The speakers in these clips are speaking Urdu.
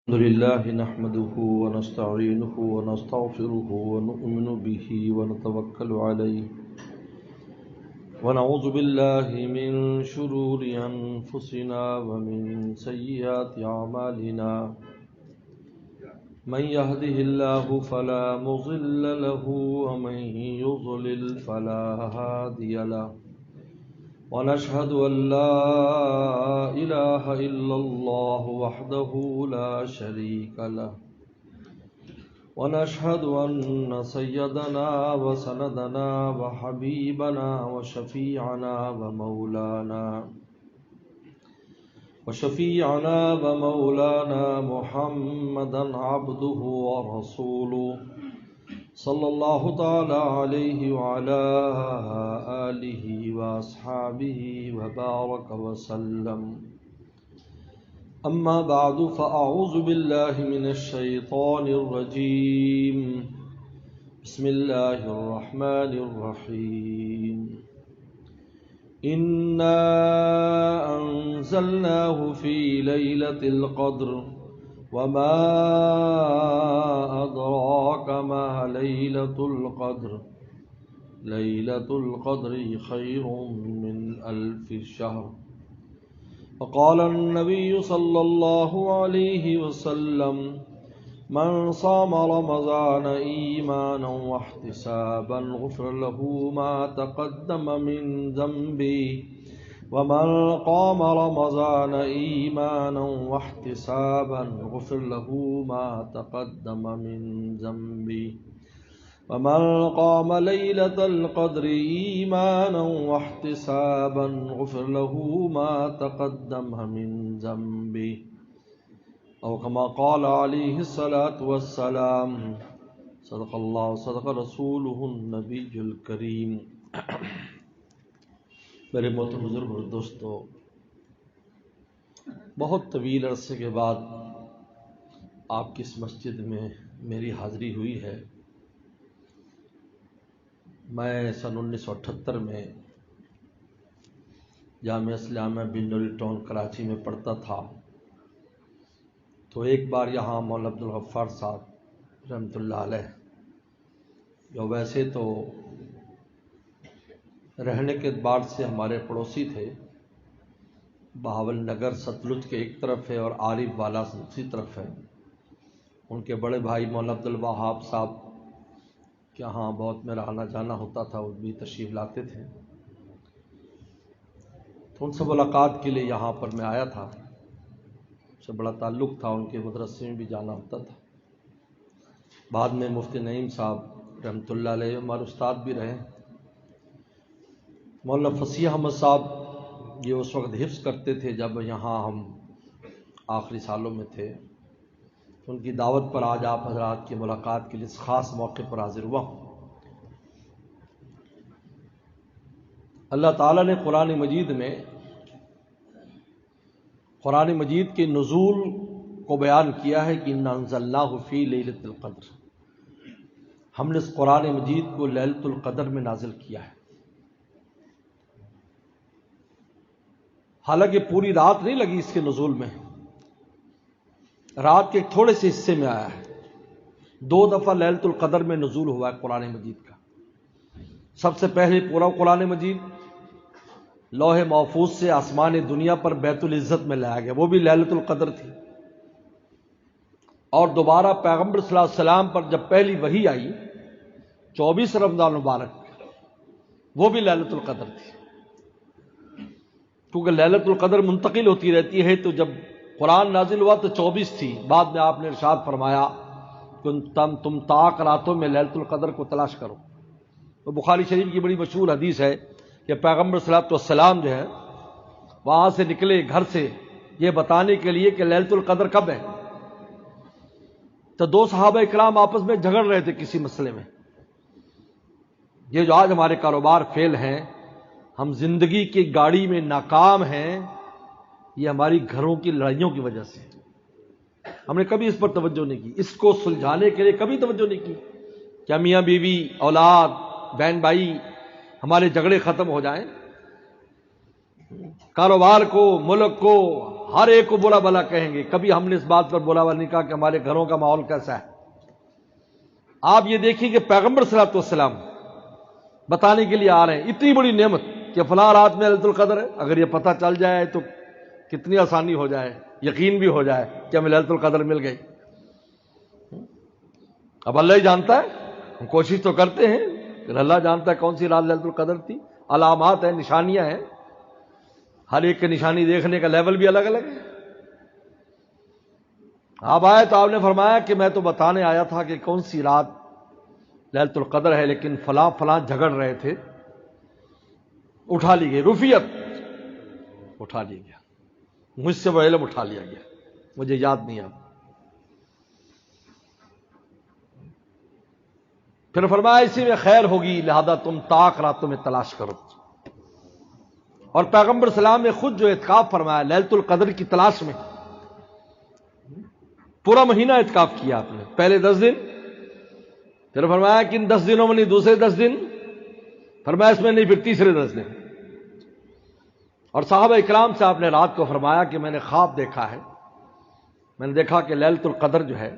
الحمد لله نحمده ونستعينه ونستغفره ونؤمن به ونتوكل عليه ونعوذ بالله من شرور أنفسنا ومن سيئات أعمالنا من يهده الله فلا مضل له ومن يضلل فلا هادي له ونشهد أن لا إله إلا الله وحده لا شريك له ونشهد أن سيدنا وسندنا وحبيبنا وشفيعنا ومولانا محمدا عبده ورسوله صلى الله تعالى عليه وعلى آله وأصحابه وبارك وسلم أما بعد فأعوذ بالله من الشيطان الرجيم بسم الله الرحمن الرحيم إنا أنزلناه في ليلة القدر وما أدراك ما ليلة القدر ليلة القدر خير من 1000 شهر وقال النبي صلى الله عليه وسلم من صام رمضان إيمانا واحتسابا غفر له ما تقدم من ذنبه ومن قام رمضان إيمانا واحتسابا غفر له ما تقدم من ذنبه ومن قام ليلة القدر إيمانا واحتسابا غفر له ما تقدم من ذنبه أو كما قال عليه الصلاة والسلام صدق الله صدق رسوله النبي الكريم. میرے محترم بزرگ اور دوستو، بہت طویل عرصے کے بعد آپ کی اس مسجد میں میری حاضری ہوئی ہے. میں سن 1978 میں جامعہ اسلامیہ بن نوری ٹاؤن کراچی میں پڑھتا تھا. تو ایک بار یہاں مولانا عبدالغفار صاحب رحمۃ اللہ علیہ، جو ویسے تو رہنے کے بعد سے ہمارے پڑوسی تھے، بہاول نگر ستلج کے ایک طرف ہے اور عارف والا دوسری طرف ہے. ان کے بڑے بھائی مولانا عبدالوہاب صاحب کے یہاں بہت میرا آنا جانا ہوتا تھا، وہ بھی تشریف لاتے تھے. تو ان سے ملاقات کے لیے یہاں پر میں آیا تھا. ان سے بڑا تعلق تھا، ان کے مدرسے میں بھی جانا ہوتا تھا. بعد میں مفتی نعیم صاحب رحمۃ اللہ علیہ ہمارے استاد بھی رہے. مولانا فصیح احمد صاحب یہ اس وقت حفظ کرتے تھے جب یہاں ہم آخری سالوں میں تھے. ان کی دعوت پر آج آپ حضرات کی ملاقات کے لیے اس خاص موقع پر حاضر ہوا ہوں. اللہ تعالیٰ نے قرآن مجید کے نزول کو بیان کیا ہے کہ انا انزلناہ فی لیلۃ القدر. ہم نے اس قرآن مجید کو لیلۃ القدر میں نازل کیا ہے. حالانکہ پوری رات نہیں لگی اس کے نزول میں، رات کے تھوڑے سے حصے میں آیا ہے. 2 دفعہ لیلۃ القدر میں نزول ہوا ہے قرآن مجید کا. سب سے پہلے پورا قرآن مجید لوح محفوظ سے آسمان دنیا پر بیت العزت میں لایا گیا، وہ بھی لیلۃ القدر تھی. اور دوبارہ پیغمبر صلی اللہ علیہ وسلم پر جب پہلی وحی آئی 24 رمضان مبارک، وہ بھی لیلۃ القدر تھی. کیونکہ لیلۃ القدر منتقل ہوتی رہتی ہے، تو جب قرآن نازل ہوا تو 24 تھی. بعد میں آپ نے ارشاد فرمایا کہ تم طاق راتوں میں لیلۃ القدر کو تلاش کرو. تو بخاری شریف کی بڑی مشہور حدیث ہے کہ پیغمبر صلی اللہ علیہ وسلم جو ہے وہاں سے نکلے گھر سے یہ بتانے کے لیے کہ لیلۃ القدر کب ہے. تو 2 صحابہ اکرام آپس میں جھگڑ رہے تھے کسی مسئلے میں. یہ جو آج ہمارے کاروبار فیل ہیں، ہم زندگی کی گاڑی میں ناکام ہیں، یہ ہماری گھروں کی لڑائیوں کی وجہ سے. ہم نے کبھی اس پر توجہ نہیں کی، اس کو سلجھانے کے لیے کبھی توجہ نہیں کی. کیا میاں بیوی، اولاد، بہن بھائی ہمارے جھگڑے ختم ہو جائیں؟ کاروبار کو، ملک کو، ہر ایک کو برا بھلا کہیں گے. کبھی ہم نے اس بات پر برا بھلا نہیں کہا کہ ہمارے گھروں کا ماحول کیسا ہے. آپ یہ دیکھیے کہ پیغمبر صلی اللہ علیہ وسلم بتانے کے لیے آ رہے ہیں اتنی بڑی نعمت کہ فلاں رات میں ليلۃ القدر ہے. اگر یہ پتہ چل جائے تو کتنی آسانی ہو جائے، یقین بھی ہو جائے کہ ہمیں ليلۃ القدر مل گئی. اب اللہ ہی جانتا ہے، ہم کوشش تو کرتے ہیں کہ اللہ جانتا ہے کون سی رات ليلۃ القدر تھی. علامات ہیں، نشانیاں ہیں، ہر ایک کی نشانی دیکھنے کا لیول بھی الگ الگ ہے. آپ آئے تو آپ نے فرمایا کہ میں تو بتانے آیا تھا کہ کون سی رات ليلۃ القدر ہے، لیکن فلاں فلاں جھگڑ رہے تھے، اٹھا لی گئی رفیت، اٹھا لیا گیا، مجھ سے وہ علم اٹھا لیا گیا، مجھے یاد نہیں اب. پھر فرمایا اسی میں خیر ہوگی، لہذا تم طاق راتوں میں تلاش کرو. اور پیغمبر السلام نے خود جو اعتکاف فرمایا ليلۃ القدر کی تلاش میں، پورا مہینہ اعتکاف کیا آپ نے. پہلے 10 دن، پھر فرمایا کہ ان 10 دنوں میں نہیں، دوسرے 10 دن، فرمایا اس میں نہیں، پھر تیسرے 10 دن. اور صحابہ اکرام سے آپ نے رات کو فرمایا کہ میں نے خواب دیکھا ہے، میں نے دیکھا کہ ليلۃ القدر جو ہے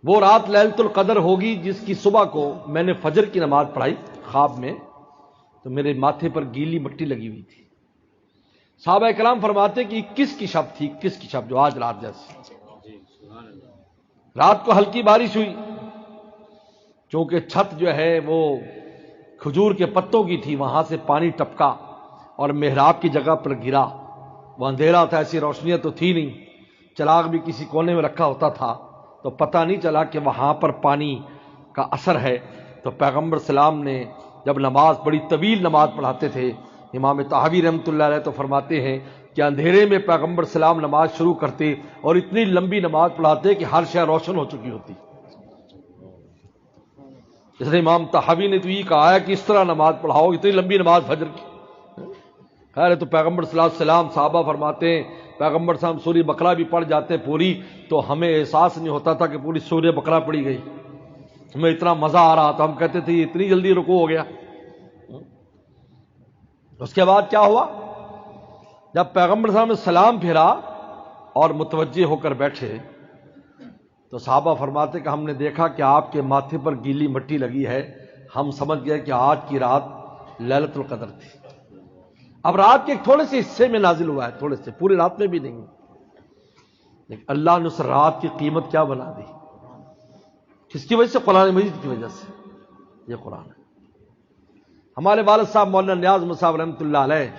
وہ رات ليلۃ القدر ہوگی جس کی صبح کو میں نے فجر کی نماز پڑھائی خواب میں تو میرے ماتھے پر گیلی مٹی لگی ہوئی تھی. صحابہ اکرام فرماتے کہ 21 کی شب تھی، 21 کی شب جو آج رات جیسی. رات کو ہلکی بارش ہوئی، چونکہ چھت جو ہے وہ کھجور کے پتوں کی تھی، وہاں سے پانی ٹپکا اور محراب کی جگہ پر گرا. وہ اندھیرا تھا، ایسی روشنیاں تو تھی نہیں، چراغ بھی کسی کونے میں رکھا ہوتا تھا تو پتہ نہیں چلا کہ وہاں پر پانی کا اثر ہے. تو پیغمبر السلام نے جب نماز، بڑی طویل نماز پڑھاتے تھے، امام طحاوی رحمۃ اللہ علیہ تو فرماتے ہیں کہ اندھیرے میں پیغمبر السلام نماز شروع کرتے اور اتنی لمبی نماز پڑھاتے کہ ہر شے روشن ہو چکی ہوتی. اس لیے امام طحاوی نے تو یہ کہا ہے کہ اس طرح نماز پڑھاؤ، اتنی لمبی نماز فجر کی. خیر ہے تو پیغمبر صلی اللہ علیہ وسلم، صحابہ فرماتے ہیں پیغمبر صاحب سورہ بقرہ بھی پڑھ جاتے پوری تو ہمیں احساس نہیں ہوتا تھا کہ پوری سورہ بقرہ پڑھی گئی. ہمیں اتنا مزہ آ رہا تھا، ہم کہتے تھے یہ اتنی جلدی رکوع ہو گیا. اس کے بعد کیا ہوا؟ جب پیغمبر صاحب نے سلام پھیرا اور متوجہ ہو کر بیٹھے تو صحابہ فرماتے کہ ہم نے دیکھا کہ آپ کے ماتھے پر گیلی مٹی لگی ہے، ہم سمجھ گئے کہ آج کی رات ليلۃ القدر تھی. اب رات کے ایک تھوڑے سے حصے میں نازل ہوا ہے، تھوڑے سے، پوری رات میں بھی نہیں. لیکن اللہ نے اس رات کی قیمت کیا بنا دی، کس کی وجہ سے؟ قرآن مجید کی وجہ سے. یہ قرآن ہے. ہمارے والد صاحب مولانا نیاز مصعب رحمۃ اللہ علیہ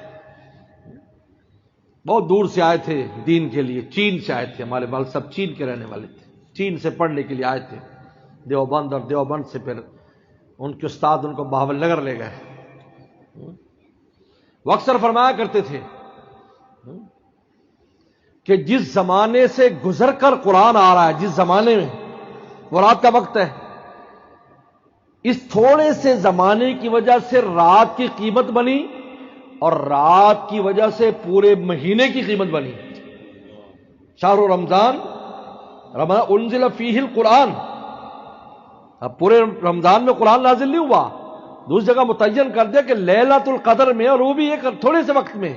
بہت دور سے آئے تھے دین کے لیے، چین سے آئے تھے. ہمارے والد صاحب چین کے رہنے والے تھے، چین سے پڑھنے کے لیے آئے تھے دیوبند، اور دیوبند سے پھر ان کے استاد ان کو بہاول نگر لے گئے. وہ اکثر فرمایا کرتے تھے کہ جس زمانے سے گزر کر قرآن آ رہا ہے، جس زمانے میں، وہ رات کا وقت ہے. اس تھوڑے سے زمانے کی وجہ سے رات کی قیمت بنی اور رات کی وجہ سے پورے مہینے کی قیمت بنی. شہر رمضان انزل فیہ القرآن. اب پورے رمضان میں قرآن نازل نہیں ہوا، دوسری جگہ متعین کر دیا کہ لیلۃ القدر میں، اور وہ بھی ایک تھوڑے سے وقت میں.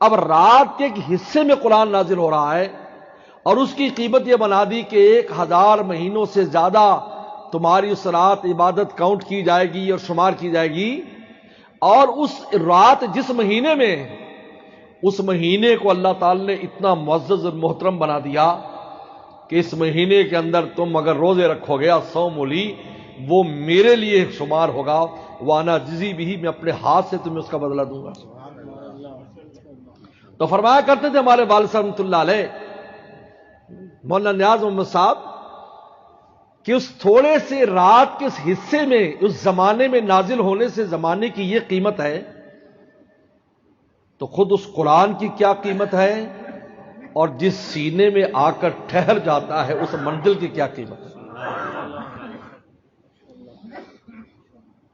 اب رات کے ایک حصے میں قرآن نازل ہو رہا ہے اور اس کی قیمت یہ بنا دی کہ 1000 مہینوں سے زیادہ تمہاری اس رات عبادت کاؤنٹ کی جائے گی اور شمار کی جائے گی. اور اس رات جس مہینے میں، اس مہینے کو اللہ تعالی نے اتنا معزز اور محترم بنا دیا کہ اس مہینے کے اندر تم اگر روزے رکھو گے، صوم لی، وہ میرے لیے شمار ہوگا. وانا جزی بھی، میں اپنے ہاتھ سے تمہیں اس کا بدلہ دوں گا. تو فرمایا کرتے تھے ہمارے والد صاحب رحمۃ اللہ علیہ مولانا نیاز محمد صاحب کہ اس تھوڑے سے رات کے اس حصے میں، اس زمانے میں نازل ہونے سے زمانے کی یہ قیمت ہے تو خود اس قرآن کی کیا قیمت ہے، اور جس سینے میں آ کر ٹھہر جاتا ہے اس منزل کی کیا قیمت ہے.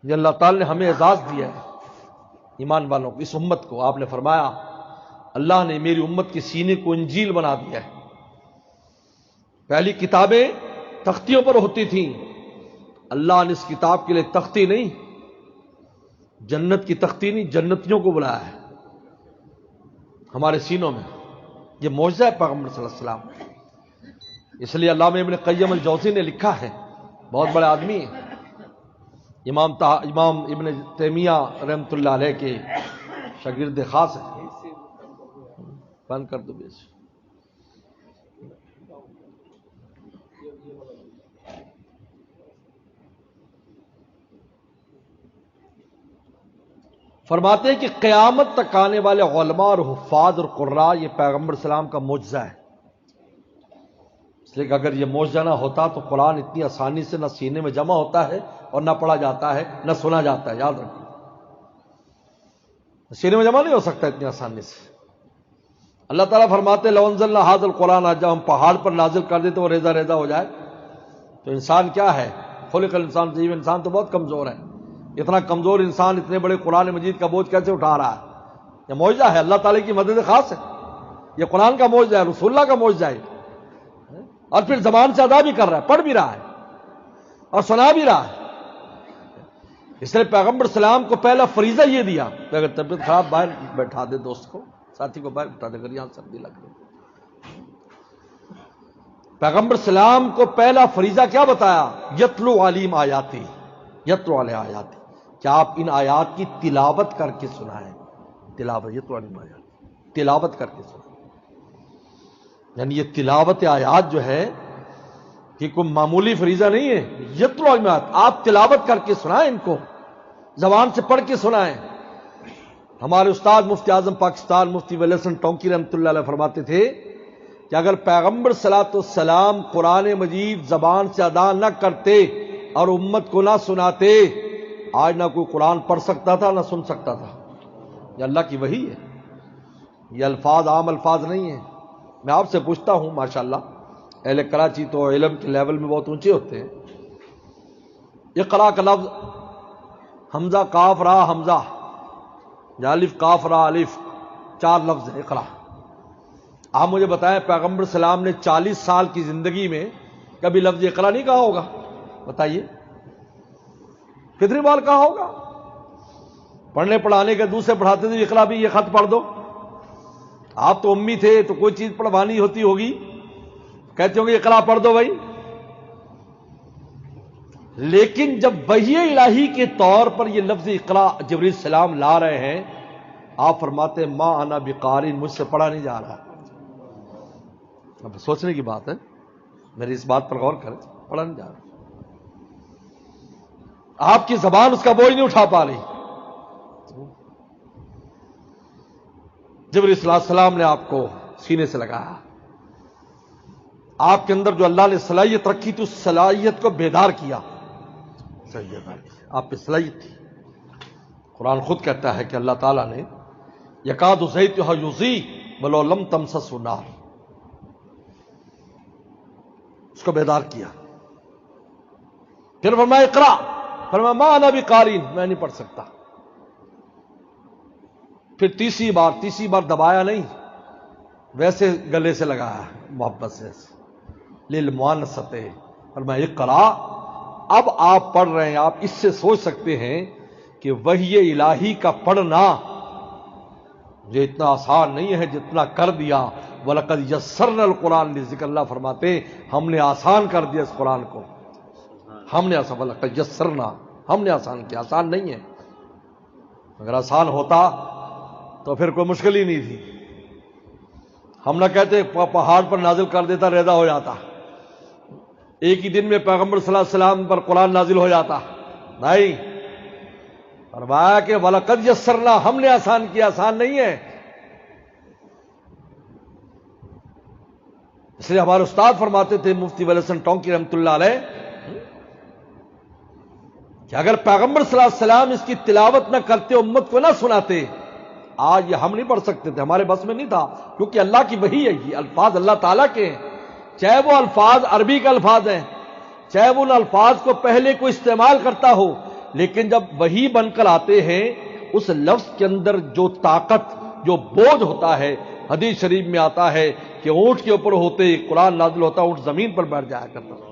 یہ اللہ تعالی نے ہمیں اعزاز دیا ہے ایمان والوں کو، اس امت کو. آپ نے فرمایا اللہ نے میری امت کے سینے کو انجیل بنا دیا ہے. پہلی کتابیں تختیوں پر ہوتی تھیں، اللہ نے اس کتاب کے لیے تختی نہیں، جنت کی تختی نہیں، جنتیوں کو بلایا ہے ہمارے سینوں میں. یہ معجزہ ہے پیغمبر صلی اللہ علیہ وسلم. اس لیے علامہ ابن قیم الجوزی نے لکھا ہے، بہت بڑے آدمی ہیں، امام ابن تیمیہ رحمۃ اللہ علیہ کے شاگرد خاص ہیں. بند کر دو بیس. فرماتے ہیں کہ قیامت تک آنے والے علماء اور حفاظ اور قراء یہ پیغمبر السلام کا معجزہ ہے. اس لیے کہ اگر یہ معجزہ نہ ہوتا تو قرآن اتنی آسانی سے نہ سینے میں جمع ہوتا ہے اور نہ پڑھا جاتا ہے نہ سنا جاتا ہے. یاد رکھیے سینے میں جمع نہیں ہو سکتا اتنی آسانی سے. اللہ تعالیٰ فرماتے لو انزلنا ھذا القرآن، آج جب ہم پہاڑ پر نازل کر دیں تو وہ ریزہ ریزہ ہو جائے. تو انسان کیا ہے؟ خلق الانسان ضعیفا. انسان تو بہت کمزور ہے. اتنا کمزور انسان اتنے بڑے قرآن مجید کا بوجھ کیسے اٹھا رہا ہے؟ یہ معجزہ ہے، اللہ تعالیٰ کی مدد خاص ہے. یہ قرآن کا معجزہ ہے، رسول اللہ کا معجزہ ہے. اور پھر زبان سے ادا بھی کر رہا ہے، پڑھ بھی رہا ہے اور سنا بھی رہا ہے. اس لیے پیغمبر السلام کو پہلا فریضہ یہ دیا کہ اگر طبیعت خراب باہر بیٹھا دے، دوست کو ساتھی کو باہر بیٹھا دے اگر یہاں سردی لگ رہی. پیغمبر السلام کو پہلا فریضہ کیا بتایا؟ یتلو علیم آیاتی، یتلو علیہ آیاتی، کہ آپ ان آیات کی تلاوت کر کے سنائیں. تلاوت، یتلو علیم آیات، تلاوت کر کے سنائیں. یعنی یہ تلاوت آیات جو ہے کہ کوئی معمولی فریضہ نہیں ہے. یتلو علیم آیات، آپ تلاوت کر کے سنائیں، ان کو زبان سے پڑھ کے سنائیں. ہمارے استاد مفتی اعظم پاکستان مفتی ولی حسن ٹونکی رحمۃ اللہ علیہ فرماتے تھے کہ اگر پیغمبر صلاۃ والسلام قرآن مجید زبان سے ادا نہ کرتے اور امت کو نہ سناتے، آج نہ کوئی قرآن پڑھ سکتا تھا نہ سن سکتا تھا. یہ اللہ کی وحی ہے، یہ الفاظ عام الفاظ نہیں ہیں. میں آپ سے پوچھتا ہوں، ماشاءاللہ اہل کراچی تو علم کے لیول میں بہت اونچے ہوتے ہیں. اقرا کا لفظ حمزہ کاف را حمزہ، یا الف کاف را الف، 4 لفظ ہے اقرا. آپ مجھے بتائیں پیغمبر السلام نے 40 سال کی زندگی میں کبھی لفظ اقرا نہیں کہا ہوگا؟ بتائیے، کتنی بار کہا ہوگا؟ پڑھنے پڑھانے کے دوسرے پڑھاتے تھے اقرا بھی، یہ خط پڑھ دو. آپ تو امی تھے تو کوئی چیز پڑھوانی ہوتی ہوگی، کہتے ہوں گے اقرا پڑھ دو بھائی. لیکن جب وحی الہی کے طور پر یہ لفظ اقرا جبریل السلام لا رہے ہیں، آپ فرماتے ما انا بقاری، مجھ سے پڑھا نہیں جا رہا. اب سوچنے کی بات ہے، میری اس بات پر غور کریں، پڑھا نہیں جا رہا. آپ کی زبان اس کا بوجھ نہیں اٹھا پا رہی. جبریل صلی اللہ علیہ وسلم نے آپ کو سینے سے لگایا. آپ کے اندر جو اللہ نے صلاحیت رکھی تھی اس صلاحیت کو بیدار کیا. آپ پہ صلاحیت تھی. قرآن خود کہتا ہے کہ اللہ تعالیٰ نے یکاد زیتھا یضیء ولو لم تمسسہ نار، اس کو بیدار کیا. پھر فرمایا اقرا، فرمایا ما انا بقاری، میں نہیں پڑھ سکتا. پھر تیسری بار دبایا نہیں، ویسے گلے سے لگایا محبت سے، للمؤانست، فرمایا اقرا. اب آپ پڑھ رہے ہیں، آپ اس سے سوچ سکتے ہیں کہ وحی الہی کا پڑھنا جو اتنا آسان نہیں ہے جتنا کر دیا. وَلَقَدْ يَسَّرْنَا الْقُرْآنَ لِلذِّكْرِ، اللہ فرماتے ہیں ہم نے آسان کر دیا اس قرآن کو. ہم نے آسان، وَلَقَدْ يَسَّرْنَا، ہم نے آسان کیا. آسان نہیں ہے. اگر آسان ہوتا تو پھر کوئی مشکل ہی نہیں تھی. ہم نہ کہتے پہاڑ پر نازل کر دیتا ریزہ ہو جاتا، ایک ہی دن میں پیغمبر صلی اللہ علیہ وسلم پر قرآن نازل ہو جاتا. نہیں، فرمایا کہ وَلَقَدْ يَسَّرْنَا، ہم نے آسان کیا. آسان نہیں ہے. اس لیے ہمارے استاد فرماتے تھے مفتی ولی حسن ٹونکی رحمۃ اللہ علیہ کہ اگر پیغمبر صلی اللہ علیہ وسلم اس کی تلاوت نہ کرتے، امت کو نہ سناتے، آج یہ ہم نہیں پڑھ سکتے تھے، ہمارے بس میں نہیں تھا. کیونکہ اللہ کی وحی ہے، یہ الفاظ اللہ تعالیٰ کے ہیں. چاہے وہ الفاظ عربی کے الفاظ ہیں، چاہے وہ ان الفاظ کو پہلے کوئی استعمال کرتا ہو، لیکن جب وحی بن کر آتے ہیں اس لفظ کے اندر جو طاقت، جو بوجھ ہوتا ہے، حدیث شریف میں آتا ہے کہ اونٹ کے اوپر ہوتے قرآن نازل ہوتا، اونٹ زمین پر بیٹھ جایا کرتا تھا.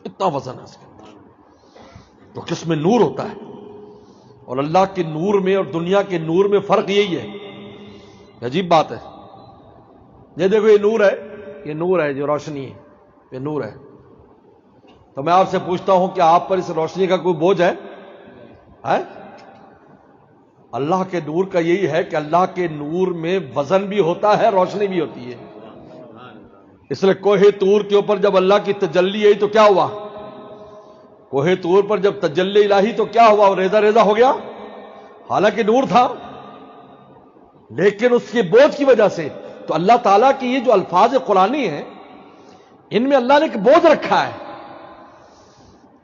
اتنا وزن ہے اس کے اندر، تو کس میں نور ہوتا ہے. اور اللہ کے نور میں اور دنیا کے نور میں فرق یہی ہے. عجیب بات ہے. یہ دیکھو یہ نور ہے، یہ نور ہے جو روشنی ہے، یہ نور ہے. تو میں آپ سے پوچھتا ہوں کہ آپ پر اس روشنی کا کوئی بوجھ ہے؟ اللہ کے نور کا یہی ہے کہ اللہ کے نور میں وزن بھی ہوتا ہے، روشنی بھی ہوتی ہے. اس لیے کوہ طور کے اوپر جب اللہ کی تجلی آئی تو کیا ہوا؟ کوہ طور پر جب تجلی الہی تو کیا ہوا؟ ریزہ ریزہ ہو گیا، حالانکہ نور تھا، لیکن اس کے بوجھ کی وجہ سے. تو اللہ تعالیٰ کی یہ جو الفاظ قرآنی ہیں ان میں اللہ نے ایک بوجھ رکھا ہے.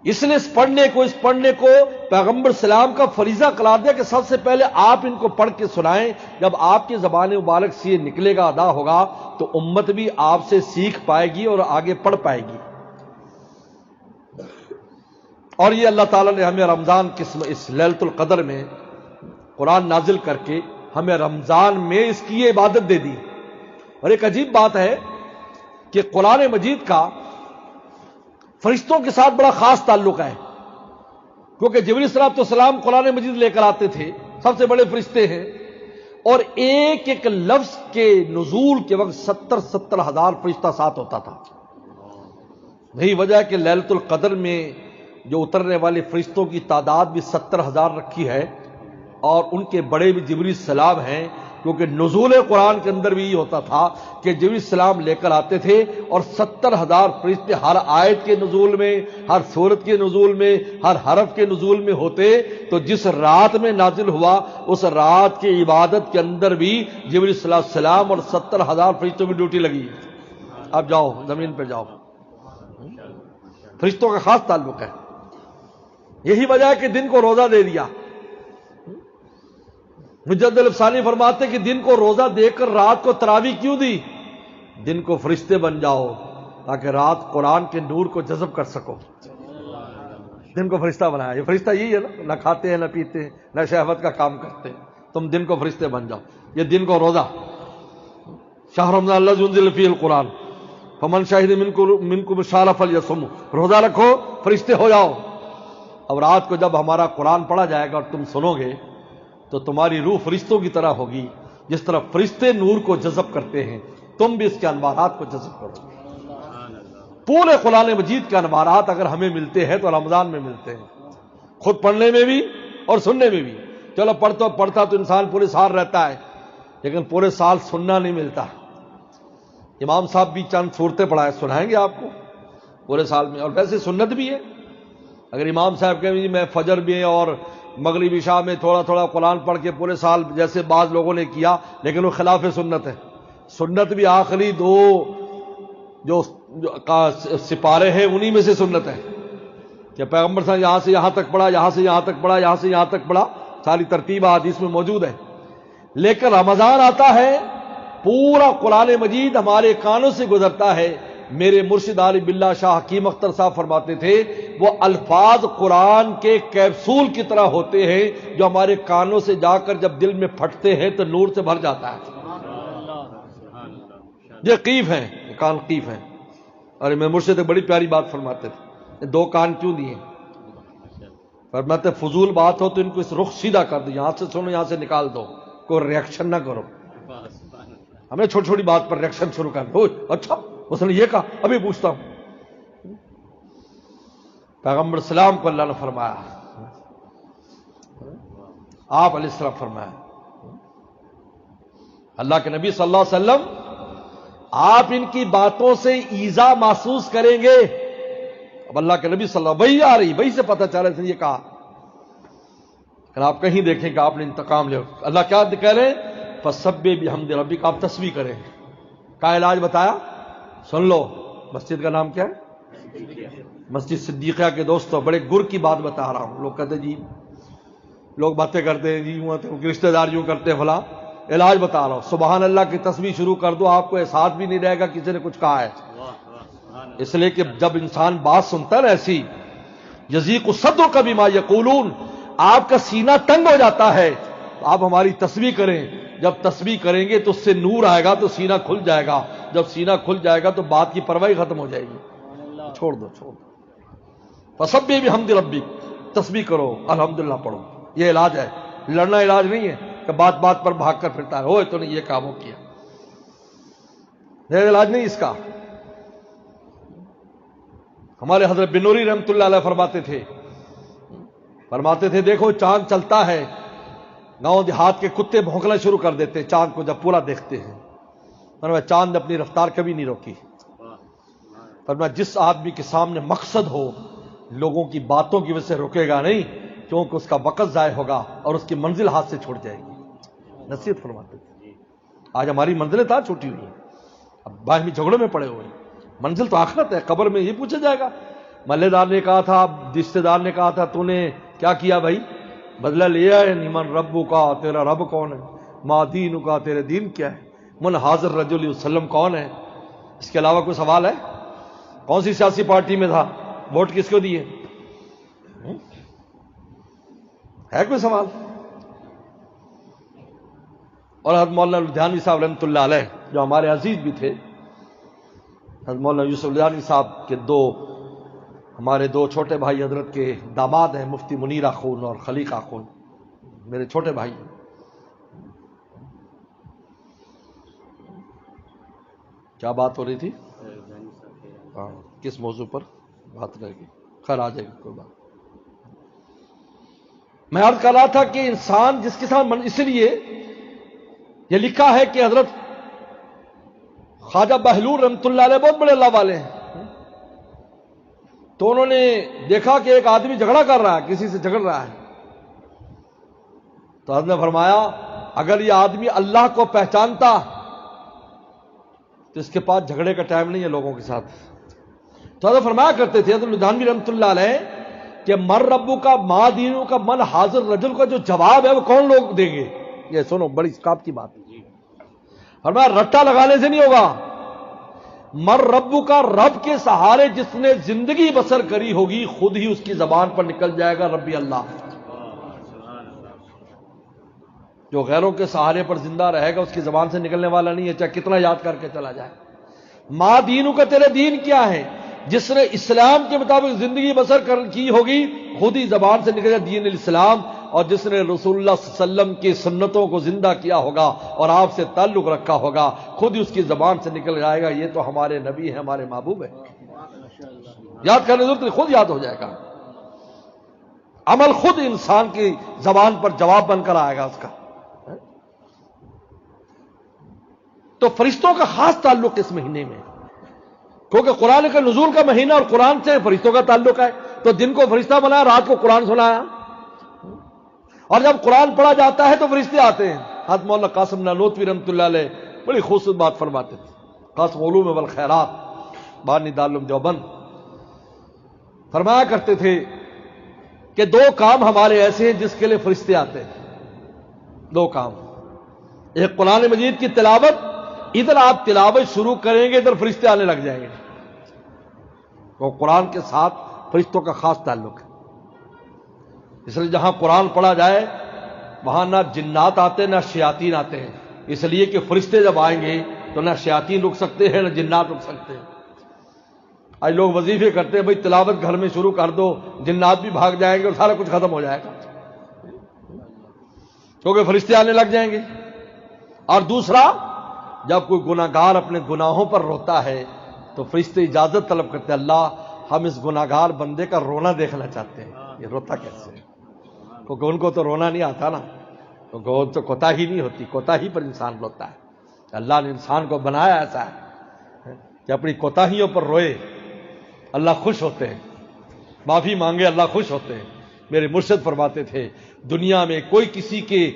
اس نے اس پڑھنے کو پیغمبر سلام کا فریضہ قرار دیا کہ سب سے پہلے آپ ان کو پڑھ کے سنائیں. جب آپ کی زبان مبارک سے یہ نکلے گا، ادا ہوگا، تو امت بھی آپ سے سیکھ پائے گی اور آگے پڑھ پائے گی. اور یہ اللہ تعالیٰ نے ہمیں رمضان کے اس لیلۃ القدر میں قرآن نازل کر کے ہمیں رمضان میں اس کی یہ عبادت دے دی. اور ایک عجیب بات ہے کہ قرآن مجید کا فرشتوں کے ساتھ بڑا خاص تعلق ہے، کیونکہ جبریل صلی السلام قرآن مجید لے کر آتے تھے، سب سے بڑے فرشتے ہیں، اور ایک ایک لفظ کے نزول کے وقت 70 ہزار فرشتہ ساتھ ہوتا تھا. یہی وجہ ہے کہ لیلۃ القدر میں جو اترنے والے فرشتوں کی تعداد بھی 70,000 رکھی ہے، اور ان کے بڑے بھی جبریل السلام ہیں، کیونکہ نزول قرآن کے اندر بھی یہ ہوتا تھا کہ جبریل السلام لے کر آتے تھے اور 70,000 فرشتے ہر آیت کے نزول میں، ہر سورت کے نزول میں، ہر حرف کے نزول میں ہوتے. تو جس رات میں نازل ہوا اس رات کی عبادت کے اندر بھی جبریل صلی اللہ علیہ وسلم اور 70,000 فرشتوں کی ڈیوٹی لگی. اب جاؤ زمین پہ جاؤ. فرشتوں کا خاص تعلق ہے. یہی وجہ ہے کہ دن کو روزہ دے دیا. مجدد الافسانی فرماتے کہ دن کو روزہ دے کر رات کو تراویح کیوں دی؟ دن کو فرشتے بن جاؤ تاکہ رات قرآن کے نور کو جذب کر سکو. دن کو فرشتہ بنایا. یہ فرشتہ یہی ہے نا، نہ کھاتے ہیں نہ پیتے ہیں نہ شہوت کا کام کرتے ہیں. تم دن کو فرشتے بن جاؤ. یہ دن کو روزہ، شہر رمضان الذی انزل فیہ القرآن فمن شہد منکم الشہر فلیصم. روزہ رکھو، فرشتے ہو جاؤ. اب رات کو جب ہمارا قرآن پڑھا جائے گا اور تم سنو گے تو تمہاری روح فرشتوں کی طرح ہوگی. جس طرح فرشتے نور کو جذب کرتے ہیں تم بھی اس کے انوارات کو جذب کرو. پورے قرآن مجید کے انوارات اگر ہمیں ملتے ہیں تو رمضان میں ملتے ہیں، خود پڑھنے میں بھی اور سننے میں بھی. چلو پڑھتا تو انسان پورے سال رہتا ہے، لیکن پورے سال سننا نہیں ملتا. امام صاحب بھی چند صورتیں پڑھائے، سنائیں گے آپ کو پورے سال میں. اور ویسے سنت بھی ہے. اگر امام صاحب کہیں جی میں فجر میں اور مغرب عشاء میں تھوڑا تھوڑا قرآن پڑھ کے پورے سال، جیسے بعض لوگوں نے کیا، لیکن وہ خلاف سنت ہے. سنت بھی آخری 2 جو سپارے ہیں انہی میں سے سنت ہے کہ پیغمبر صاحب یہاں سے یہاں تک پڑھا، یہاں سے یہاں تک پڑھا، یہاں سے یہاں تک پڑھا. ساری ترتیب حدیث میں موجود ہے. لیکن رمضان آتا ہے، پورا قرآن مجید ہمارے کانوں سے گزرتا ہے. میرے مرشد عارف باللہ شاہ حکیم اختر صاحب فرماتے تھے وہ الفاظ قرآن کے کیپسول کی طرح ہوتے ہیں جو ہمارے کانوں سے جا کر جب دل میں پھٹتے ہیں تو نور سے بھر جاتا ہے. یہ قیف ہیں، یہ کان قیف ہیں. اور میں مرشد ایک بڑی پیاری بات فرماتے تھے، 2 کان کیوں دیے؟ فرماتے فضول بات ہو تو ان کو اس رخ سیدھا کر دو، یہاں سے سنو یہاں سے نکال دو، کوئی ریئیکشن نہ کرو. ہمیں چھوٹی چھوٹی بات پر ریئیکشن شروع کر دو. اچھا اس نے یہ کہا، ابھی پوچھتا ہوں. پیغمبر السلام کو اللہ نے فرمایا، آپ علیہ السلام فرمایا، اللہ کے نبی صلی اللہ علیہ وسلم آپ ان کی باتوں سے ایذا محسوس کریں گے. اب اللہ کے نبی صلی اللہ علیہ وسلم وہی آ رہی، وہی سے پتہ چل رہا ہے یہ کہا. اگر آپ کہیں دیکھیں کہ آپ نے انتقام لے، اللہ کیا کہہ رہے ہیں؟ فَسَبِّحْ بِحَمْدِ رَبِّكَ. آپ تسبیح کریں. کا علاج بتایا، سن لو. مسجد کا نام کیا ہے؟ مسجد صدیقہ کے دوستوں، بڑے گر کی بات بتا رہا ہوں. لوگ کہتے جی، لوگ باتیں کرتے ہیں جی، رشتہ دار یوں کرتے ہیں فلاں. علاج بتا رہا ہوں. سبحان اللہ کی تسبیح شروع کر دو، آپ کو احساس بھی نہیں رہے گا کسی نے کچھ کہا ہے. اس لیے کہ جب انسان بات سنتا ہے نا ایسی، یضیق صدرک بما یقولون، آپ کا سینہ تنگ ہو جاتا ہے. تو آپ ہماری تسبیح کریں. جب تسبیح کریں گے تو اس سے نور آئے گا تو سینہ کھل جائے گا. جب سینہ کھل جائے گا تو بات کی پرواہی ختم ہو جائے گی. چھوڑ دو. فسبح بحمد ربک، تسبیح کرو، الحمدللہ پڑھو. یہ علاج ہے، لڑنا علاج نہیں ہے کہ بات بات پر بھاگ کر پھرتا ہے، ہوئے تو نے یہ کام کیا، یہ علاج نہیں اس کا۔ ہمارے حضرت بنوری رحمۃ اللہ علیہ فرماتے تھے دیکھو چاند چلتا ہے، گاؤں دیہات کے کتے بھونکنا شروع کر دیتے ہیں چاند کو جب پورا دیکھتے ہیں، فرمایا چاند نے اپنی رفتار کبھی نہیں روکی، فرمایا جس آدمی کے سامنے مقصد ہو لوگوں کی باتوں کی وجہ سے رکے گا نہیں، کیونکہ اس کا وقت ضائع ہوگا اور اس کی منزل ہاتھ سے چھوٹ جائے گی۔ نصیحت فرماتے تھے آج ہماری منزلیں کہاں چھوٹی ہوئی ہیں، اب باہمی جھگڑوں میں پڑے ہوئے ہیں، منزل تو آخرت ہے، قبر میں یہ پوچھا جائے گا، محلے دار نے کہا تھا، رشتے دار نے کہا تھا تو نے کیا کیا بھائی، بدلہ لیا ہے نہیں، من ربو کا تیرا رب کون ہے، ما دین کا تیرے دین کیا ہے، من حاضر رجل وسلم کون ہے، اس کے علاوہ کوئی سوال ہے؟ کون سی سیاسی پارٹی میں تھا، ووٹ کس کو دیے، ہے کوئی سوال؟ اور حضرت مولانا لدھیانوی صاحب رحمۃ اللہ علیہ جو ہمارے عزیز بھی تھے، حضرت مولانا یوسف لدھیانوی صاحب کے ہمارے دو چھوٹے بھائی حضرت کے داماد ہیں، مفتی منیر اخون اور خلیق اخون، میرے چھوٹے بھائی۔ کیا بات ہو رہی تھی؟ ہاں، کس موضوع پر بات رہے گی؟ خیر آ جائے گی، کوئی بات۔ میں عرض کر رہا تھا کہ انسان جس کے ساتھ اس لیے یہ لکھا ہے کہ حضرت خواجہ بہلول رحمۃ اللہ علیہ بہت بڑے اللہ والے ہیں، تو انہوں نے دیکھا کہ ایک آدمی جھگڑا کر رہا ہے، کسی سے جھگڑ رہا ہے، تو حضرت نے فرمایا اگر یہ آدمی اللہ کو پہچانتا تو اس کے پاس جھگڑے کا ٹائم نہیں ہے لوگوں کے ساتھ۔ تو حضرت فرمایا کرتے تھے حضرت لدھیانوی رحمۃ اللہ علیہ کہ مر ربو کا ما دینو کا من حاضر رجل کا جو جواب ہے وہ کون لوگ دیں گے؟ یہ سنو، بڑی کاپ کی بات ہے، فرمایا رٹا لگانے سے نہیں ہوگا، مر ربو کا رب کے سہارے جس نے زندگی بسر کری ہوگی خود ہی اس کی زبان پر نکل جائے گا ربی اللہ۔ جو غیروں کے سہارے پر زندہ رہے گا اس کی زبان سے نکلنے والا نہیں ہے، چاہے کتنا یاد کر کے چلا جائے۔ ما دینو کا تیرے دین کیا ہے، جس نے اسلام کے مطابق زندگی بسر کی ہوگی خود ہی زبان سے نکل جائے دین الاسلام، اور جس نے رسول اللہ صلی اللہ علیہ وسلم کی سنتوں کو زندہ کیا ہوگا اور آپ سے تعلق رکھا ہوگا خود ہی اس کی زبان سے نکل جائے گا یہ تو ہمارے نبی ہیں، ہمارے محبوب ہیں۔ یاد کرنے ضرورت نہیں، خود یاد ہو جائے گا، عمل خود انسان کی زبان پر جواب بن کر آئے گا اس کا۔ تو فرشتوں کا خاص تعلق اس مہینے میں، کیونکہ قرآن کا نزول کا مہینہ اور قرآن سے فرشتوں کا تعلق ہے، تو دن کو فرشتہ بنایا، رات کو قرآن سنایا، اور جب قرآن پڑھا جاتا ہے تو فرشتے آتے ہیں۔ حضرت مولانا قاسم نانوتوی رحمۃ اللہ علیہ بڑی خوبصورت بات فرماتے تھے، قاسم علوم والخیرات بانی دارالعلوم دیوبند، فرمایا کرتے تھے کہ دو کام ہمارے ایسے ہیں جس کے لیے فرشتے آتے ہیں، دو کام، ایک قرآن مجید کی تلاوت، ادھر آپ تلاوت شروع کریں گے ادھر فرشتے آنے لگ جائیں گے، تو قرآن کے ساتھ فرشتوں کا خاص تعلق ہے، اس لیے جہاں قرآن پڑھا جائے وہاں نہ جنات آتے نہ شیاطین آتے ہیں، اس لیے کہ فرشتے جب آئیں گے تو نہ شیاطین رک سکتے ہیں نہ جنات رک سکتے ہیں۔ آج لوگ وظیفے کرتے ہیں، بھائی تلاوت گھر میں شروع کر دو، جنات بھی بھاگ جائیں گے اور سارا کچھ ختم ہو جائے گا، کیونکہ فرشتے آنے لگ جائیں گے۔ اور دوسرا، جب کوئی گناہگار اپنے گناہوں پر روتا ہے تو فرشتے اجازت طلب کرتے ہیں، اللہ ہم اس گناہگار بندے کا رونا دیکھنا چاہتے ہیں، یہ روتا کیسے ہے، کیونکہ ان کو تو رونا نہیں آتا نا، کیونکہ وہ تو کوتاہی نہیں ہوتی، کوتاہی پر انسان روتا ہے۔ اللہ نے انسان کو بنایا ایسا ہے کہ اپنی کوتاہیوں پر روئے، اللہ خوش ہوتے ہیں، معافی مانگے اللہ خوش ہوتے ہیں۔ میرے مرشد فرماتے تھے دنیا میں کوئی کسی کے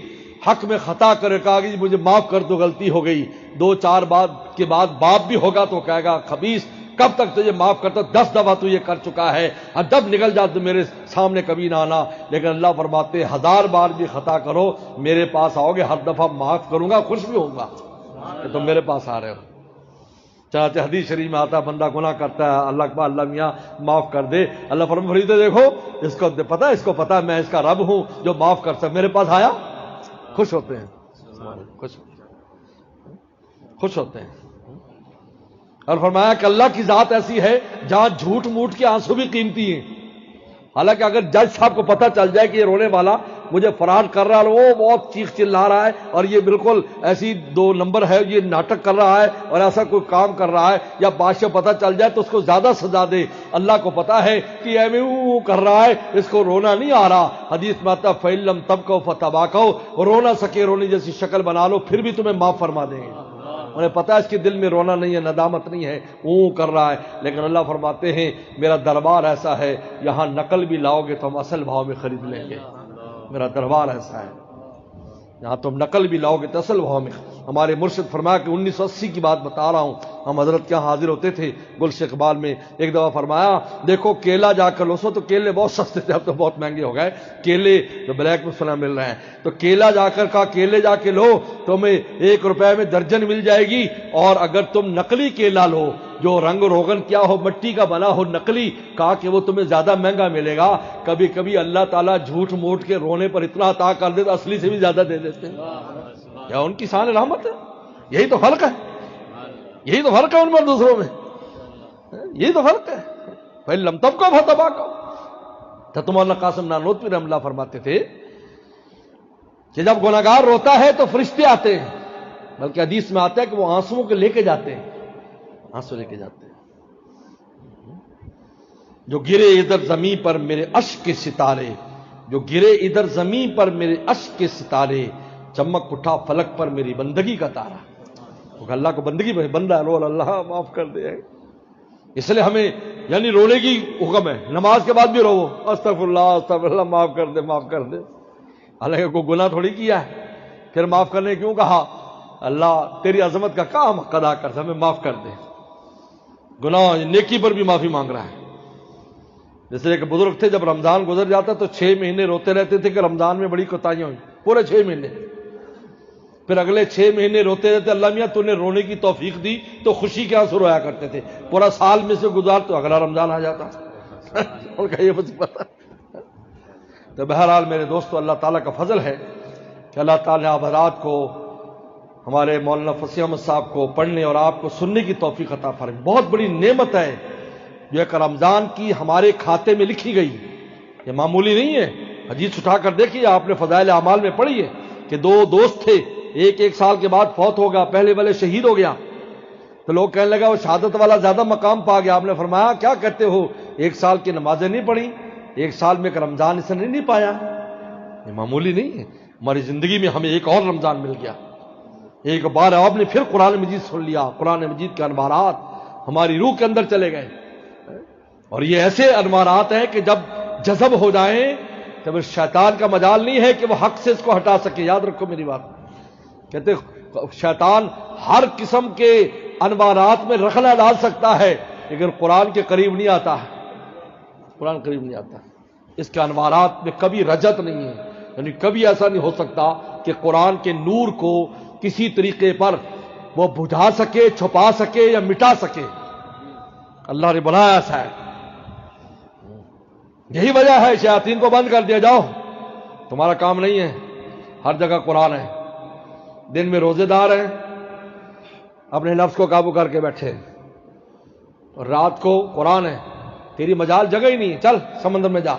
حق میں خطا کرے، کہا کہ مجھے معاف کر دو غلطی ہو گئی، 2-4 بار کے بعد باپ بھی ہوگا تو کہے گا خبیث کب تک تجھے معاف کرتا، 10 دفعہ تو یہ کر چکا ہے، ادب نکل جا تو میرے سامنے کبھی نہ آنا۔ لیکن اللہ فرماتے 1000 بار بھی خطا کرو میرے پاس آؤ گے، ہر دفعہ معاف کروں گا، خوش بھی ہوں گا کہ تم میرے پاس آ رہے ہو۔ چنانچہ حدیث شریف میں آتا بندہ گناہ کرتا ہے، اللہ اکبر، اللہ میاں معاف کر دے، اللہ فرماتے فریدے دیکھو اس کو پتا ہے، اس کو پتا ہے میں اس کا رب ہوں جو معاف کر سکتا، میرے پاس آیا، خوش ہوتے ہیں، خوش ہوتے ہیں۔ اور فرمایا کہ اللہ کی ذات ایسی ہے جہاں جھوٹ موٹ کے آنسو بھی قیمتی ہیں، حالانکہ اگر جج صاحب کو پتہ چل جائے کہ یہ رونے والا مجھے فراڈ کر رہا ہے، وہ بہت چیخ چلا رہا ہے اور یہ بالکل ایسی 2 نمبر ہے، یہ ناٹک کر رہا ہے اور ایسا کوئی کام کر رہا ہے، یا بادشاہ پتہ چل جائے تو اس کو زیادہ سزا دے۔ اللہ کو پتا ہے کہ اے میں کر رہا ہے، اس کو رونا نہیں آ رہا۔ حدیث میں آتا فَإِن لَّمْ تَبْكُوا فَتَبَاكَوْا، رو نہ سکے رونے جیسی شکل بنا لو پھر بھی تمہیں معاف فرما دیں گے۔ انہیں پتا ہے اس کے دل میں رونا نہیں ہے، ندامت نہیں ہے، وہ کر رہا ہے، لیکن اللہ فرماتے ہیں میرا دربار ایسا ہے یہاں نقل بھی لاؤ گے تو ہم اصل بھاؤ میں خرید لیں گے۔ میرا دربار ایسا ہے یہاں تم نقل بھی لاؤ گے تو اصل بھاؤ میں۔ ہمارے مرشد فرمایا کہ 1980 کی بات بتا رہا ہوں، ہم حضرت کے یہاں حاضر ہوتے تھے گلشن اقبال میں، ایک دفعہ فرمایا دیکھو کیلا جا کر لو، تو کیلے بہت سستے تھے، اب تو بہت مہنگے ہو گئے کیلے، جو بلیک میں سنا مل رہے ہیں، تو کیلا جا کر کہا کیلے جا کے لو تمہیں 1 روپے میں درجن مل جائے گی، اور اگر تم نقلی کیلا لو جو رنگ روغن کیا ہو، مٹی کا بنا ہو، نقلی، کہا کہ وہ تمہیں زیادہ مہنگا ملے گا۔ کبھی کبھی اللہ تعالیٰ جھوٹ موٹ کے رونے پر اتنا عطا کر دے تو اصلی سے بھی زیادہ دے دیتے ہیں، یا ان کی شان رحمت ہے۔ یہی تو فرق ہے، یہی تو فرق ہے ان پر دوسروں میں، یہی تو فرق ہے۔ فَإِن لَّمْ تَبْكُوا فَتَبَاكَوْا۔ تو مولانا قاسم نانوتوی رحمۃ اللہ فرماتے تھے کہ جب گنہگار روتا ہے تو فرشتے آتے ہیں، بلکہ حدیث میں آتا ہے کہ وہ آنسوؤں کے لے کے جاتے ہیں، آنسو لے کے جاتے ہیں۔ جو گرے ادھر زمین پر میرے اشک کے ستارے، جو گرے ادھر زمین پر میرے اشک کے ستارے، چمک اٹھا فلک پر میری بندگی کا تارا۔ اللہ کو بندگی میں بندہ رو اللہ معاف کر دے، اس لیے ہمیں یعنی رونے کی حکم ہے، نماز کے بعد بھی رو، استغفر اللہ معاف کر دے معاف کر دے، حالانکہ کوئی گناہ تھوڑی کیا ہے، پھر معاف کرنے کیوں کہا؟ اللہ تیری عظمت کا کام ادا کر، ہمیں معاف کر دے۔ گناہ نیکی پر بھی معافی مانگ رہا ہے۔ جیسے ایک بزرگ تھے، جب رمضان گزر جاتا تو 6 مہینے روتے رہتے تھے کہ رمضان میں بڑی کوتاہیاں ہوئی، پورے 6 مہینے، پھر اگلے 6 مہینے روتے رہتے، اللہ میاں تو نے رونے کی توفیق دی تو خوشی کے آنسو رویا کرتے تھے، پورا سال میں سے گزار تو اگلا رمضان آ جاتا ان کا یہ وظیفہ۔ تو بہرحال میرے دوستو، اللہ تعالیٰ کا فضل ہے کہ اللہ تعالیٰ نے آپ حضرات کو، ہمارے مولانا فصیح احمد صاحب کو پڑھنے اور آپ کو سننے کی توفیق عطا فرمائے۔ بہت بڑی نعمت ہے جو ایک رمضان کی ہمارے کھاتے میں لکھی گئی، یہ معمولی نہیں ہے۔ حدیث اٹھا کر دیکھیے، آپ نے فضائل اعمال میں پڑھی ہے کہ 2 دوست تھے، ایک سال کے بعد فوت ہو گیا، پہلے والے شہید ہو گیا، تو لوگ کہنے لگا وہ شہادت والا زیادہ مقام پا گیا۔ آپ نے فرمایا کیا کہتے ہو، 1 سال کی نمازیں نہیں پڑھی، 1 سال میں ایک رمضان اس نے نہیں پایا، یہ معمولی نہیں ہے۔ ہماری زندگی میں ہمیں ایک اور رمضان مل گیا، ایک بار آپ نے پھر قرآن مجید سن لیا، قرآن مجید کے انوارات ہماری روح کے اندر چلے گئے، اور یہ ایسے انوارات ہیں کہ جب جذب ہو جائیں تو شیطان کا مجال نہیں ہے کہ وہ حق سے اس کو ہٹا سکے۔ یاد رکھو میری بات، کہتے شیطان ہر قسم کے انوارات میں رخنہ ڈال سکتا ہے، لیکن قرآن کے قریب نہیں آتا ہے، قرآن قریب نہیں آتا، اس کے انوارات میں کبھی رجت نہیں ہے، یعنی کبھی ایسا نہیں ہو سکتا کہ قرآن کے نور کو کسی طریقے پر وہ بجھا سکے، چھپا سکے یا مٹا سکے۔ اللہ نے بنایا ایسا ہے، یہی وجہ ہے شیاطین کو بند کر دیا، جاؤ تمہارا کام نہیں ہے، ہر جگہ قرآن ہے۔ دن میں روزے دار ہیں، اپنے نفس کو قابو کر کے بیٹھے، اور رات کو قرآن ہے، تیری مجال جگہ ہی نہیں ہے، چل سمندر میں جا۔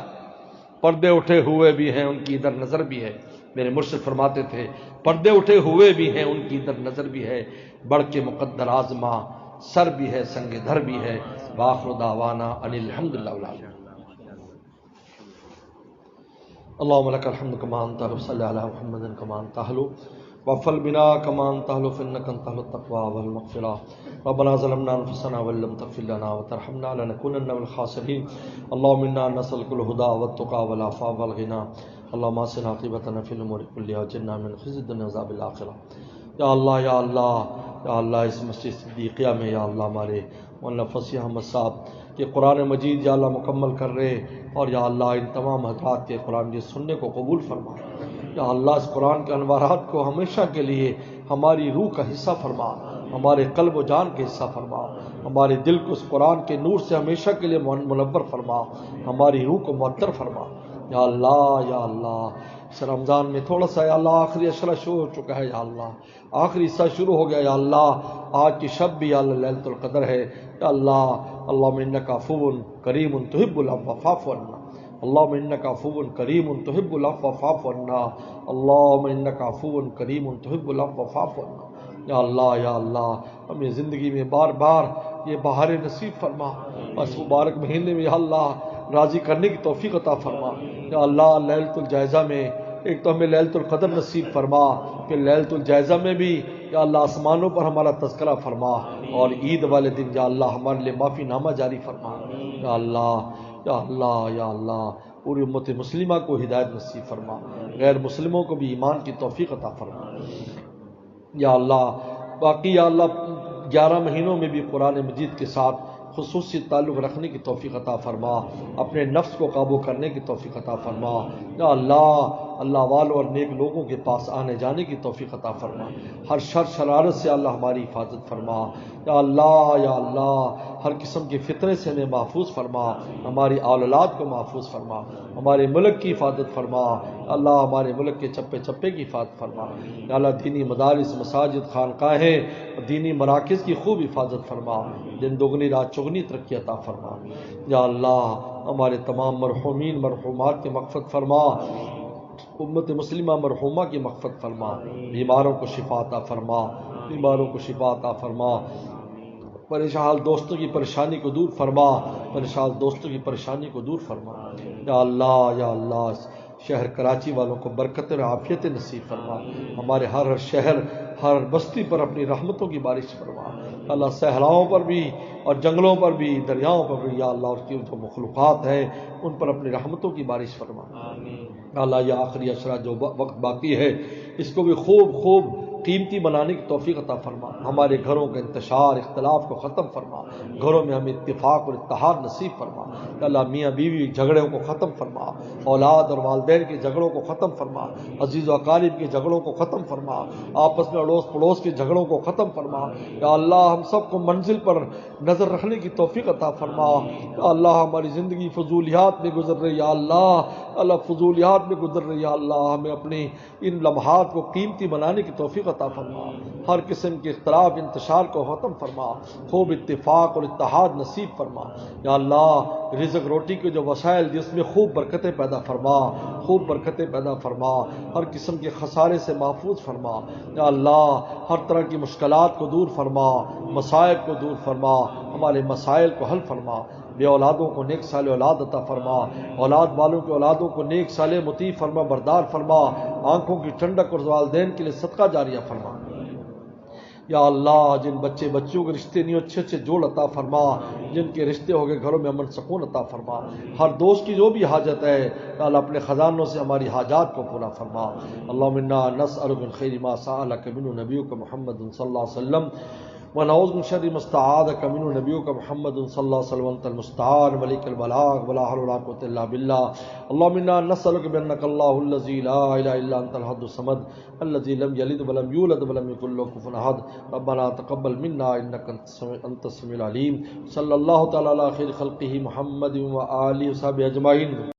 پردے اٹھے ہوئے بھی ہیں ان کی ادھر نظر بھی ہے، میرے مرشد فرماتے تھے پردے اٹھے ہوئے بھی ہیں ان کی ادھر نظر بھی ہے، بڑھ کے مقدر آزما سر بھی ہے سنگ دھر بھی ہے، وآخر دعوانا ان الحمدللہ والعالمین۔ اللهم لك الحمد كما انت صل على محمد كما انت اهل وفل بنا كما انت اهل فانك انت اهل التقوى والمغفرة ربنا ظلمنا انفسنا وان لم تغفر لنا وترحمنا لنكونن من الخاسرين اللهم انا نسألك الهدى والتقى والعفاف والغنى اللهم اصلح عاقبتنا في الامور كلها واجرنا من خزي الدنيا وعذاب الاخرة۔ یا اللہ یا اللہ یا اللہ، اس مسجد صدیقیہ میں یا اللہ ہمارے مولانا فصیح احمد صاحب کہ قرآن مجید یا اللہ مکمل کر رہے، اور یا اللہ ان تمام حضرات کے قرآن مجید سننے کو قبول فرما۔ یا اللہ اس قرآن کے انوارات کو ہمیشہ کے لیے ہماری روح کا حصہ فرما، ہمارے قلب و جان کے حصہ فرما، ہمارے دل کو اس قرآن کے نور سے ہمیشہ کے لیے منور فرما، ہماری روح کو معطر فرما۔ یا اللہ یا اللہ، اس رمضان میں تھوڑا سا یا اللہ آخری اشرہ شروع ہو چکا ہے، یا اللہ آخری حصہ شروع ہو گیا، یا اللہ آج کی شب بھی یا اللہ لیلۃ القدر ہے، یا اللہ اللہم انک عفو کریم تحب العفو فاعف عنا۔ اللهم انك عفو کریم تحب العفو فاعف عنا، اللهم انك عفو کریم تحب العفو فاعف عنا۔ یا اللہ ہمیں زندگی میں بار بار یہ بہار نصیب فرما، اس مبارک مہینے میں یا اللہ راضی کرنے کی توفیق عطا فرما۔ یا اللہ لیلۃ الجائزہ میں ایک تو ہمیں لیلۃ القدر نصیب فرما، پھر لیلۃ الجائزہ میں بھی یا اللہ آسمانوں پر ہمارا تذکرہ فرما، اور عید والے دن یا اللہ ہمارے لیے معافی نامہ جاری فرما۔ یا اللہ یا اللہ یا اللہ پوری امت مسلمہ کو ہدایت نصیب فرما، غیر مسلموں کو بھی ایمان کی توفیق عطا فرما۔ یا اللہ باقی یا اللہ 11 مہینوں میں بھی قرآن مجید کے ساتھ خصوصی تعلق رکھنے کی توفیق عطا فرما، اپنے نفس کو قابو کرنے کی توفیق عطا فرما۔ یا اللہ والوں اور نیک لوگوں کے پاس آنے جانے کی توفیق عطا فرما، ہر شر شرارت سے اللہ ہماری حفاظت فرما۔ یا اللہ ہر قسم کے فتنے سے ہمیں محفوظ فرما، ہماری اولاد کو محفوظ فرما، ہمارے ملک کی حفاظت فرما۔ اللہ ہمارے ملک کے چپے چپے کی حفاظت فرما۔ یا اللہ دینی مدارس، مساجد، خانقاہیں، دینی مراکز کی خوب حفاظت فرما، دن دگنی رات چگنی ترقی عطا فرما۔ یا اللہ ہمارے تمام مرحومین مرحومات کی مغفرت فرما، امت مسلمہ مرحومہ کی مغفرت فرما، بیماروں کو شفا عطا فرما، بیماروں کو شفا عطا فرما، پریشان دوستوں کی پریشانی کو دور فرما، پریشان دوستوں کی پریشانی کو دور فرما۔ یا اللہ شہر کراچی والوں کو برکت اور عافیت نصیب فرما، ہمارے ہر شہر ہر بستی پر اپنی رحمتوں کی بارش فرما۔ اللہ صحراؤں پر بھی اور جنگلوں پر بھی، دریاؤں پر بھی یا اللہ اس کی جو مخلوقات ہیں ان پر اپنی رحمتوں کی بارش فرما۔ اللہ یہ آخری اشرا جو وقت باقی ہے اس کو بھی خوب قیمتی بنانے کی توفیق عطا فرما، ہمارے گھروں کا انتشار اختلاف کو ختم فرما، گھروں میں ہمیں اتفاق اور اتحاد نصیب فرما۔ اللہ میاں بیوی جھگڑوں کو ختم فرما، اولاد اور والدین کے جھگڑوں کو ختم فرما، عزیز و اقارب کے جھگڑوں کو ختم فرما، آپس میں اڑوس پڑوس کے جھگڑوں کو ختم فرما۔ یا اللہ ہم سب کو منزل پر نظر رکھنے کی توفیق عطا فرما۔ یا اللہ ہماری زندگی فضولیات میں گزر رہی، یا اللہ فضولیات میں گزر رہی، یا اللہ ہمیں اپنے ان لمحات کو قیمتی بنانے کی توفیق عطا فرما، ہر قسم کے اختلاف انتشار کو ختم فرما، خوب اتفاق اور اتحاد نصیب فرما۔ یا اللہ رزق روٹی کے جو وسائل جس میں خوب برکتیں پیدا فرما، خوب برکتیں پیدا فرما، ہر قسم کے خسارے سے محفوظ فرما۔ یا اللہ ہر طرح کی مشکلات کو دور فرما، مصائب کو دور فرما، ہمارے مسائل کو حل فرما، بے اولادوں کو نیک سال اولاد عطا فرما، اولاد والوں کے اولادوں کو نیک سال مطیع فرما بردار فرما، آنکھوں کی ٹھنڈک اور والدین کے لیے صدقہ جاریہ فرما۔ یا اللہ جن بچوں کے رشتے نہیں اچھے جوڑ عطا فرما، جن کے رشتے ہو گئے گھروں میں امن سکون عطا فرما، ہر دوست کی جو بھی حاجت ہے یا اللہ اپنے خزانوں سے ہماری حاجات کو پورا فرما۔ اللہم انا نسألک من خیر ما سألک منہ نبیک محمد صلی اللہ علیہ وسلم ونعوذ من شر ما استعاذک منہ نبیک محمد صلی اللہ علیہ وسلم انت المستعان ولیک البلاغ ولا حول ولا قوة الا باللہ۔ اللہم انا نسألک بانک اللہ الذی لا الہ الا انت الاحد الصمد الذی لم یلد ولم یولد ولم یکن له کفوا احد ربنا تقبل منا انک انت السمیع العلیم۔ صلی اللہ تعالی علی خیر خلقہ محمد و آلہ وصحبہ اجمعین۔